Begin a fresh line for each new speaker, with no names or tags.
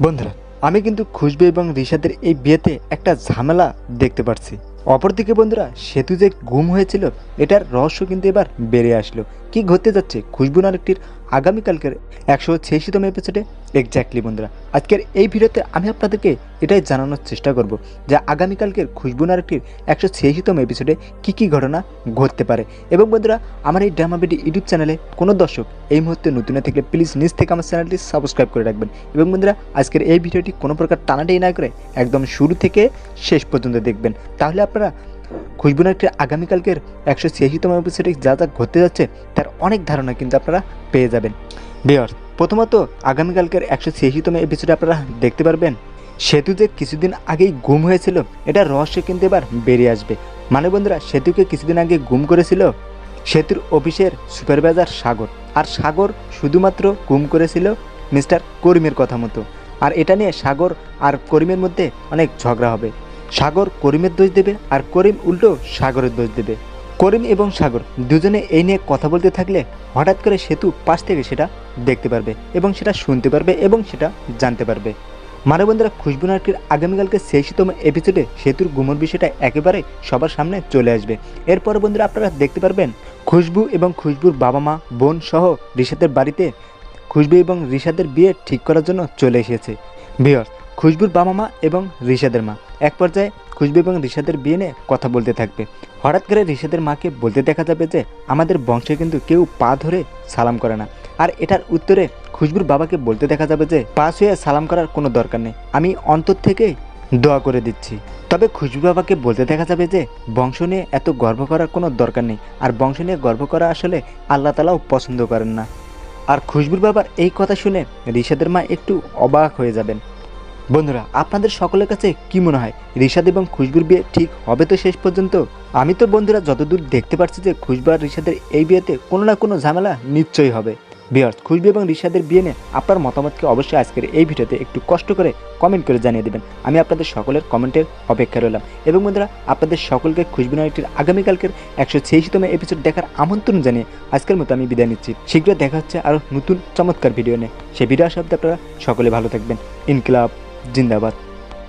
বন্ধুরা, আমি কিন্তু খুশবু এবং রিশাদের এই বিয়েতে একটা ঝামেলা দেখতে পাচ্ছি। অপরদিকে বন্ধুরা, সেতু যে গুম হয়েছিল এটার রহস্য কিন্তু এবার বেরিয়ে আসলো। কি ঘটতে যাচ্ছে খুশবু নারকটির আগামীকালকের 186তম এপিসোডে? এক্স্যাক্টলি বন্ধুরা, আজকের এই ভিডিওতে আমি আপনাদেরকে এটাই জানানোর চেষ্টা করব যে আগামীকালকের খুশবু নারকটির 186তম এপিসোডে কী কী ঘটনা ঘটতে পারে। এবং বন্ধুরা, আমার এই ড্রামা ভিডিও ইউটিউব চ্যানেলে কোনো দর্শক এই মুহূর্তে নতুন হয়ে থাকলে প্লিজ নিজ থেকে আমার চ্যানেলটি সাবস্ক্রাইব করে রাখবেন। এবং বন্ধুরা, আজকের এই ভিডিওটি কোনো প্রকার টানাটাই না করে একদম শুরু থেকে শেষ পর্যন্ত দেখবেন, তাহলে আপনারা খুশবু নারকটির আগামীকালকের 186তম এপিসোডে যা যা ঘটতে যাচ্ছে তার অনেক ধারণা কিন্তু আপনারা পেয়ে যাবেন। ভিউয়ার্স, প্রথমত আগামীকালকের 186তম এপিসোডে আপনারা দেখতে পারবেন সেতু যে কিছুদিন আগেই গুম হয়েছিল এটা রহস্য কিন্তু এবার বেরিয়ে আসবে। মানে বন্ধুরা, সেতুকে কিছুদিন আগে গুম করেছিল সেতুর অফিসের সুপারভাইজার সাগর, আর সাগর শুধুমাত্র গুম করেছিল মিস্টার করিমের কথা মতো। আর এটা নিয়ে সাগর আর করিমের মধ্যে অনেক ঝগড়া হবে। সাগর করিমের দোষ দেবে আর করিম উল্টো সাগরের দোষ দেবে। করিম এবং সাগর দুজনে এই নিয়ে কথা বলতে থাকলে হঠাৎ করে সেতু পাশ থেকে সেটা দেখতে পারবে এবং সেটা শুনতে পারবে এবং সেটা জানতে পারবে। মানে বন্ধুরা, খুশবু নারকটির আগামীকালকে 86তম এপিসোডে সেতুর গুমর বিষয়টা একেবারে সবার সামনে চলে আসবে। এরপর বন্ধুরা, আপনারা দেখতে পারবেন খুশবু এবং খুশবুর বাবা মা বোন সহ রিশাদের বাড়িতে খুশবু এবং রিশাদের বিয়ে ঠিক করার জন্য চলে এসেছে। ভিউয়ার্স, খুশবুর বাবা মা এবং রিশাদের মা এক পর্যায়ে খুশবু এবং রিশাদের বিয়ে নিয়ে কথা বলতে থাকবে। হঠাৎ করে রিশাদের মাকে বলতে দেখা যাবে যে আমাদের বংশে কিন্তু কেউ পা ধরে সালাম করে না। আর এটার উত্তরে খুশবুর বাবাকে বলতে দেখা যাবে যে পা ছুঁয়ে সালাম করার কোনো দরকার নেই, আমি অন্তর থেকে দোয়া করে দিচ্ছি। তবে খুশবু বাবাকে বলতে দেখা যাবে যে বংশ নিয়ে এত গর্ব করার কোনো দরকার নেই, আর বংশ নিয়ে গর্ব করা আসলে আল্লাহ তাআলাও পছন্দ করেন না। আর খুশবুর বাবার এই কথা শুনে রিশাদের মা একটু অবাক হয়ে যাবেন। বন্ধুরা, আপনাদের সকলের কাছে কি মনে হয় রিশাদ এবং খুশবুর বিয়ে ঠিক হবে তো শেষ পর্যন্ত? আমি তো বন্ধুরা যতদূর দেখতে পাচ্ছি যে খুশবু আর রিশাদের এই বিয়েতে কোনো না কোনো ঝামেলা নিশ্চয়ই হবে। ভিউয়ার্স, খুশবু এবং রিশাদের বিয়ে নিয়ে আপনার মতামতকে অবশ্যই আজকের এই ভিডিওতে একটু কষ্ট করে কমেন্ট করে জানিয়ে দেবেন। আমি আপনাদের সকলের কমেন্টের অপেক্ষা রইলাম। এবং বন্ধুরা, আপনাদের সকলকে খুশবু নারকটির আগামীকালকের 186তম এপিসোড দেখার আমন্ত্রণ জানিয়ে আজকের মতো আমি বিদায় নিচ্ছি। শীঘ্রই দেখা হচ্ছে আরও নতুন চমৎকার ভিডিও নিয়ে। সেই ভিডিও আসা অবধি আপনারা সকলে ভালো থাকবেন। ইনকিলাব জিন্দাবাদ।